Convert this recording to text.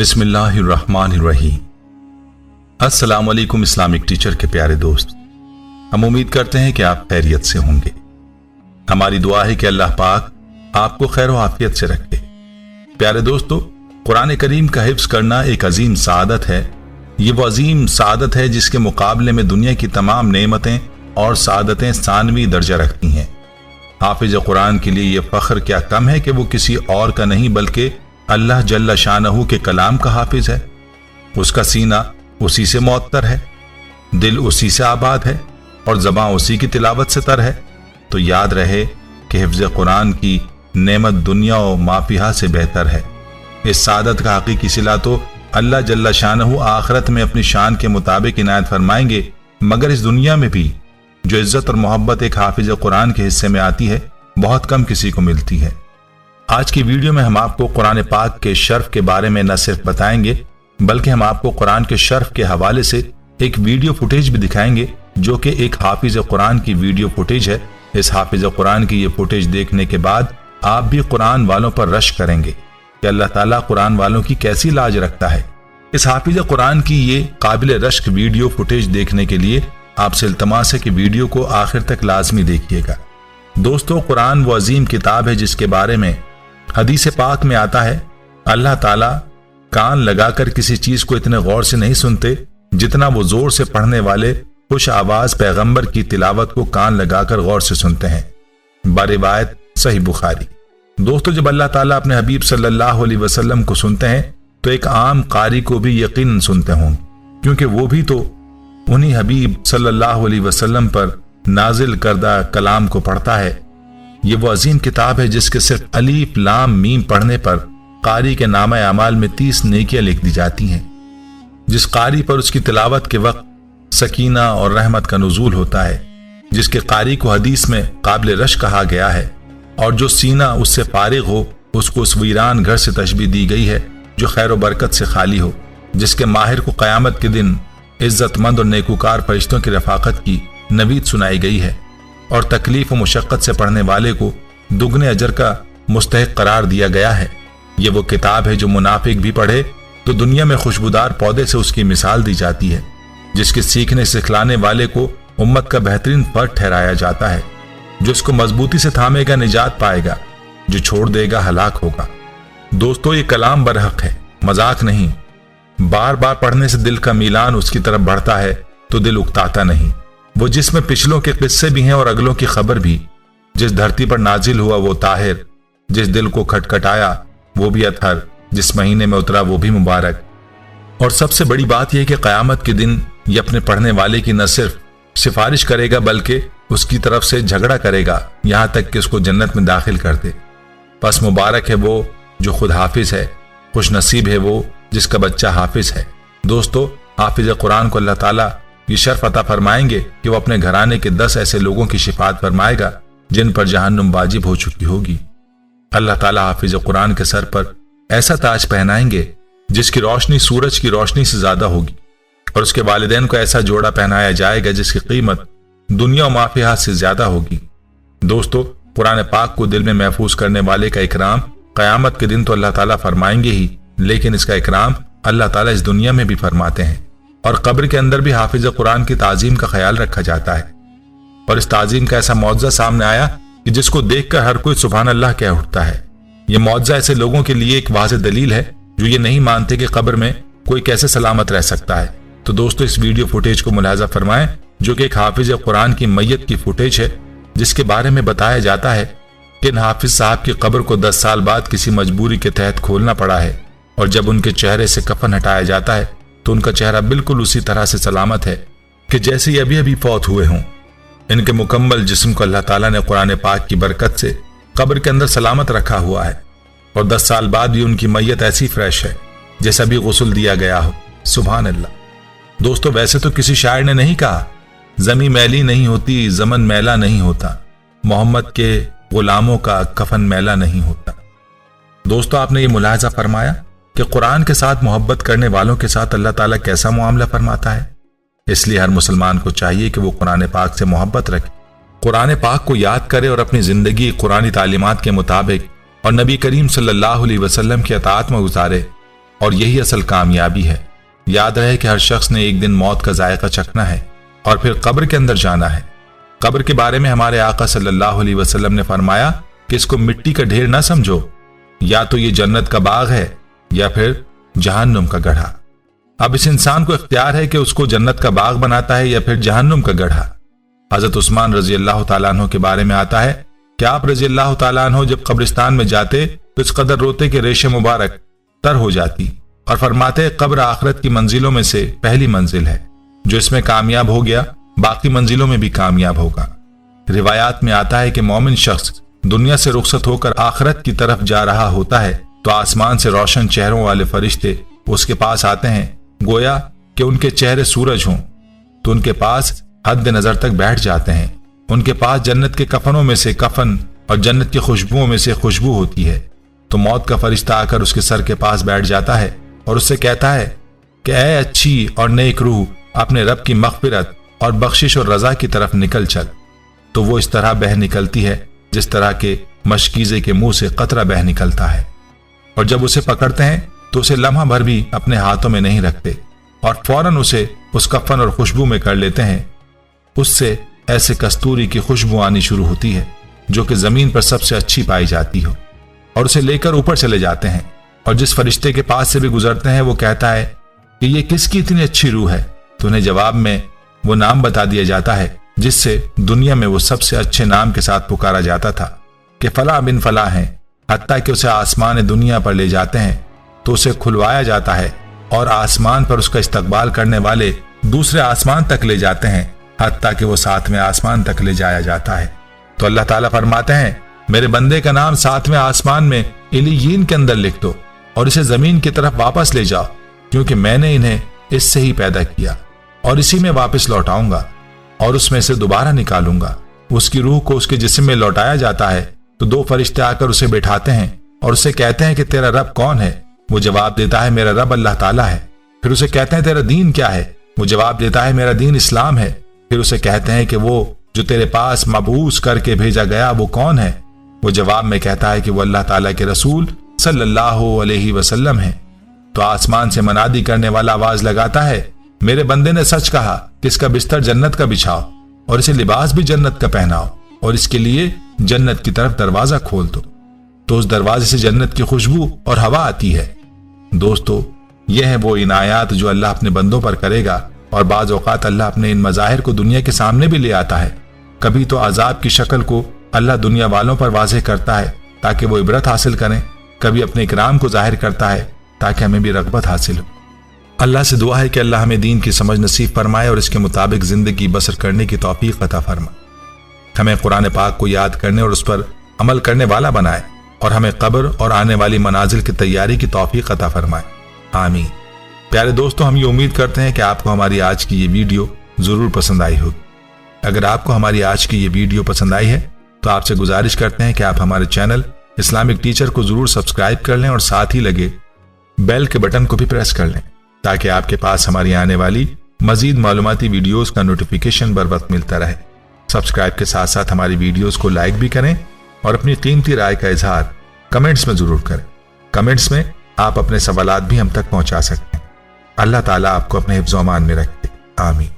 बिस्मिल्लाहिर्रहमानिर्रहीम। अस्सलाम वालेकुम इस्लामिक टीचर के प्यारे दोस्त, हम उम्मीद करते हैं कि आप खैरियत से होंगे। हमारी दुआ है कि अल्लाह पाक आपको खैर व आफियत से रखे। प्यारे दोस्तों, कुरान करीम का हिफ्ज करना एक अजीम सादत है। ये वो अजीम सादत है जिसके मुकाबले में दुनिया की तमाम नेमतें और सादतें सानवी दर्जा रखती हैं। हाफिज कुरान के लिए यह फख्र क्या कम है कि वो किसी और का नहीं बल्कि अल्लाह जल्ल शानहू के कलाम का हाफिज है। उसका सीना उसी से मुअत्तर है, दिल उसी से आबाद है और ज़बान उसी की तिलावत से तर है। तो याद रहे कि हिफ्ज़ कुरान की नेमत दुनिया और माफिहा से बेहतर है। इस सादत का हकीकी सिला तो अल्लाह जल्ल शानहू आखिरत में अपनी शान के मुताबिक इनायत फरमाएंगे, मगर इस दुनिया में भी जो इज्जत और मोहब्बत एक हाफिज कुरान के हिस्से में आती है, बहुत कम किसी को मिलती है। आज की वीडियो में हम आपको कुरान पाक के शर्फ के बारे में न सिर्फ बताएंगे, बल्कि हम आपको कुरान के शर्फ के हवाले से एक वीडियो फुटेज भी दिखाएंगे, जो कि एक हाफिज कुरान की वीडियो फुटेज है। इस हाफिज कुरान की ये फुटेज देखने के बाद आप भी कुरान वालों पर रश करेंगे कि अल्लाह ताला कुरान वालों की कैसी लाज रखता है। इस हाफिज कुरान की ये काबिल रश्क वीडियो फुटेज देखने के लिए आपसे इल्तमास है कि वीडियो को आखिर तक लाजमी देखिएगा। दोस्तों, कुरान वो अजीम किताब है जिसके बारे में हदीस पाक में आता है, अल्लाह ताला कान लगाकर किसी चीज को इतने गौर से नहीं सुनते जितना वो जोर से पढ़ने वाले खुश आवाज पैगंबर की तिलावत को कान लगाकर गौर से सुनते हैं। बारिवायत सही बुखारी। दोस्तों, जब अल्लाह ताला अपने हबीब सल्लल्लाहु अलैहि वसल्लम को सुनते हैं तो एक आम कारी को भी यकीनन सुनते होंगे, क्योंकि वो भी तो उन्हीं हबीब सल्लल्लाहु अलैहि वसल्लम पर नाजिल करदा कलाम को पढ़ता है। ये वो अजीम किताब है जिसके सिर्फ अलीफ लाम मीम पढ़ने पर कारी के नामा अमाल में 30 नेकियां लिख दी जाती हैं। जिस कारी पर उसकी तिलावत के वक्त सकीना और रहमत का नुज़ूल होता है, जिसके कारी को हदीस में काबिल रश कहा गया है, और जो सीना उससे फारिग हो उसको उस वीरान घर से तशबीह दी गई है जो खैर व बरकत से खाली हो, जिसके माहिर को क़यामत के दिन इज्जतमंद और नेकूकार फरिश्तों की रफाकत की नवीद सुनाई गई है, और तकलीफ व मुशक्कत से पढ़ने वाले को दुगने अजर का मुस्तहिक करार दिया गया है। ये वो किताब है जो मुनाफिक भी पढ़े तो दुनिया में खुशबूदार पौधे से उसकी मिसाल दी जाती है, जिसके सीखने सिखलाने वाले को उम्मत का बेहतरीन फर्द ठहराया जाता है। जो इसको मजबूती से थामेगा निजात पाएगा, जो छोड़ देगा हलाक होगा। दोस्तों, ये कलाम बरहक है, मजाक नहीं। बार बार पढ़ने से दिल का मीलान उसकी तरफ बढ़ता है तो दिल उकताता नहीं। वो जिसमें पिछलों के किस्से भी हैं और अगलों की खबर भी। जिस धरती पर नाजिल हुआ वो ताहिर, जिस दिल को खटखटाया वो भी अतहर, जिस महीने में उतरा वो भी मुबारक। और सबसे बड़ी बात यह कि क़यामत के दिन ये अपने पढ़ने वाले की न सिर्फ सिफारिश करेगा बल्कि उसकी तरफ से झगड़ा करेगा, यहां तक कि उसको जन्नत में दाखिल कर दे। बस मुबारक है वो जो खुद हाफिज है, खुश नसीब है वो जिसका बच्चा हाफिज है। दोस्तों, हाफिज कुरान को अल्लाह ताला ये शर्फ अता फरमाएंगे कि वो अपने घराने के 10 ऐसे लोगों की शिफात फरमाएगा जिन पर जहन्नुम वाजिब हो चुकी होगी। अल्लाह ताला हाफिज कुरान के सर पर ऐसा ताज पहनाएंगे जिसकी रोशनी सूरज की रोशनी से ज्यादा होगी, और उसके वालिदैन को ऐसा जोड़ा पहनाया जाएगा जिसकी कीमत दुनिया और माफिया से ज्यादा होगी। दोस्तों, कुरान पाक को दिल में महफूज करने वाले का इकराम कयामत के दिन तो अल्लाह ताला फरमाएंगे ही, लेकिन इसका इकराम अल्लाह ताला इस दुनिया में भी फरमाते हैं, और कब्र के अंदर भी हाफिज कुरान की ताजीम का ख्याल रखा जाता है। और इस ताजीम का ऐसा मौजज़ा सामने आया कि जिसको देखकर हर कोई सुभान अल्लाह कह उठता है। यह मौजज़ा ऐसे लोगों के लिए एक वाज़ेह दलील है जो ये नहीं मानते कि कब्र में कोई कैसे सलामत रह सकता है। तो दोस्तों, इस वीडियो फुटेज को मुलाजा फरमाएं, जो कि एक हाफिज कुरान की मैयत की फुटेज है, जिसके बारे में बताया जाता है कि इन हाफिज साहब की कब्र को 10 साल बाद किसी मजबूरी के तहत खोलना पड़ा है, और जब उनके चेहरे से कफन हटाया जाता है तो उनका चेहरा बिल्कुल उसी तरह से सलामत है कि जैसे अभी अभी फौत हुए हों। इनके मुकम्मल जिस्म को अल्लाह ताला ने कुरान पाक की बरकत से कब्र के अंदर सलामत रखा हुआ है, और 10 साल बाद भी उनकी मैयत ऐसी फ्रेश है जैसा भी गुस्ल दिया गया हो। सुभान अल्लाह। दोस्तों, वैसे तो किसी शायर ने नहीं कहा जमी मैली नहीं होती, जमन मैला नहीं होता, मोहम्मद के गुलामों का कफन मैला नहीं होता। दोस्तों, आपने ये मुलाहजा फरमाया कि कुरान के साथ मोहब्बत करने वालों के साथ अल्लाह ताला कैसा मुआमला फरमाता है। इसलिए हर मुसलमान को चाहिए कि वो कुरान पाक से मोहब्बत रखे, कुरान पाक को याद करे और अपनी जिंदगी कुरानी तालीमात के मुताबिक और नबी करीम सल्लल्लाहु अलैहि वसल्लम की अताअत में गुजारे, और यही असल कामयाबी है। याद रहे कि हर शख्स ने एक दिन मौत का जायका चखना है और फिर कब्र के अंदर जाना है। कब्र के बारे में हमारे आका सल्लल्लाहु अलैहि वसल्लम ने फरमाया कि इसको मिट्टी का ढेर ना समझो, या तो ये जन्नत का बाग है या फिर जहन्नुम का गड्ढा। अब इस इंसान को इख्तियार है कि उसको जन्नत का बाग बनाता है या फिर जहन्नुम का गड्ढा। हजरत उस्मान रजी अल्लाह तआला अन्हु के बारे में आता है कि आप रजी अल्लाह तआला अन्हु जब कब्रिस्तान में जाते तो इस कदर रोते कि रेशे मुबारक तर हो जाती और फरमाते कब्र आखिरत की मंजिलों में से पहली मंजिल है, जो इसमें कामयाब हो गया बाकी मंजिलों में भी कामयाब होगा। रिवायात में आता है कि मोमिन शख्स दुनिया से रुखसत होकर आखिरत की तरफ जा रहा होता है तो आसमान से रोशन चेहरों वाले फरिश्ते उसके पास आते हैं, गोया कि उनके चेहरे सूरज हों, तो उनके पास हद नजर तक बैठ जाते हैं। उनके पास जन्नत के कफनों में से कफन और जन्नत की खुशबुओं में से खुशबू होती है। तो मौत का फरिश्ता आकर उसके सर के पास बैठ जाता है और उससे कहता है कि ऐ अच्छी और नेक रूह, अपने रब की मग़फ़िरत और बख्शिश और रजा की तरफ निकल चल। तो वो इस तरह बह निकलती है जिस तरह के मशकीज़े के मुंह से कतरा बह निकलता है। और जब उसे पकड़ते हैं तो उसे लम्हा भर भी अपने हाथों में नहीं रखते और फौरन उसे उस कफन और खुशबू में कर लेते हैं। उससे ऐसे कस्तूरी की खुशबू आनी शुरू होती है जो कि जमीन पर सबसे अच्छी पाई जाती हो, और उसे लेकर ऊपर चले जाते हैं। और जिस फरिश्ते के पास से भी गुजरते हैं वो कहता है कि ये किसकी इतनी अच्छी रूह है, तो उन्हें जवाब में वो नाम बता दिया जाता है जिससे दुनिया में वो सबसे अच्छे नाम के साथ पुकारा जाता था कि फला बिन फला है। हत्ता कि उसे आसमान दुनिया पर ले जाते हैं तो उसे खुलवाया जाता है और आसमान पर उसका इस्तकबाल करने वाले दूसरे आसमान तक ले जाते हैं, हत्ता कि वो सातवें आसमान तक ले जाया जाता है। तो अल्लाह ताला फरमाते हैं मेरे बंदे का नाम सातवें आसमान में इलीयीन के अंदर लिख दो और इसे जमीन की तरफ वापस ले जाओ, क्योंकि मैंने इन्हें इससे ही पैदा किया और इसी में वापस लौटाऊंगा और उसमें से दोबारा निकालूंगा। उसकी रूह को उसके जिस्म में लौटाया जाता है तो दो फरिश्ते आकर उसे बैठाते हैं और उसे कहते हैं कि तेरा रब कौन है। वो जवाब देता है मेरा रब अल्लाह ताला है। फिर उसे कहते हैं तेरा दीन क्या है। वो जवाब देता है मेरा दीन इस्लाम है। फिर उसे कहते हैं कि वो जो तेरे पास मबूस करके भेजा गया वो कौन है। वो जवाब में कहता है कि वो अल्लाह ताला के रसूल सल्लल्लाहु अलैहि वसल्लम है। तो आसमान से मनादी करने वाला आवाज लगाता है मेरे बंदे ने सच कहा कि इसका बिस्तर जन्नत का बिछाओ और इसे लिबास भी जन्नत का पहनाओ और इसके लिए जन्नत की तरफ दरवाजा खोल दो। तो उस दरवाजे से जन्नत की खुशबू और हवा आती है। दोस्तों, यह है वो इनायात जो अल्लाह अपने बंदों पर करेगा, और बाज औकात अल्लाह अपने इन मज़ाहिर को दुनिया के सामने भी ले आता है। कभी तो अजाब की शक्ल को अल्लाह दुनिया वालों पर वाज़ेह करता है ताकि वो इबरत हासिल करें, कभी अपने इकराम को जाहिर करता है ताकि हमें भी रग़बत हासिल हो। अल्लाह से दुआ है कि अल्लाह हमें दीन की समझ नसीब फरमाए और इसके मुताबिक ज़िंदगी बसर करने की तौफीक अता फरमाए। हमें कुरान पाक को याद करने और उस पर अमल करने वाला बनाए और हमें कब्र और आने वाली मनाजिल की तैयारी की तौफीक अता फरमाए। आमीन। प्यारे दोस्तों, हम ये उम्मीद करते हैं कि आपको हमारी आज की ये वीडियो ज़रूर पसंद आई होगी। अगर आपको हमारी आज की ये वीडियो पसंद आई है तो आपसे गुजारिश करते हैं कि आप हमारे चैनल इस्लामिक टीचर को ज़रूर सब्सक्राइब कर लें और साथ ही लगे बेल के बटन को भी प्रेस कर लें ताकि आपके पास हमारी आने वाली मजीद मालूमाती वीडियोस का नोटिफिकेशन बर वक्त मिलता रहे। सब्सक्राइब के साथ साथ हमारी वीडियोस को लाइक भी करें और अपनी कीमती राय का इजहार कमेंट्स में जरूर करें। कमेंट्स में आप अपने सवालात भी हम तक पहुंचा सकते हैं। अल्लाह ताला आपको अपने हिफ्ज़-ओ-अमान में रखे। आमीन।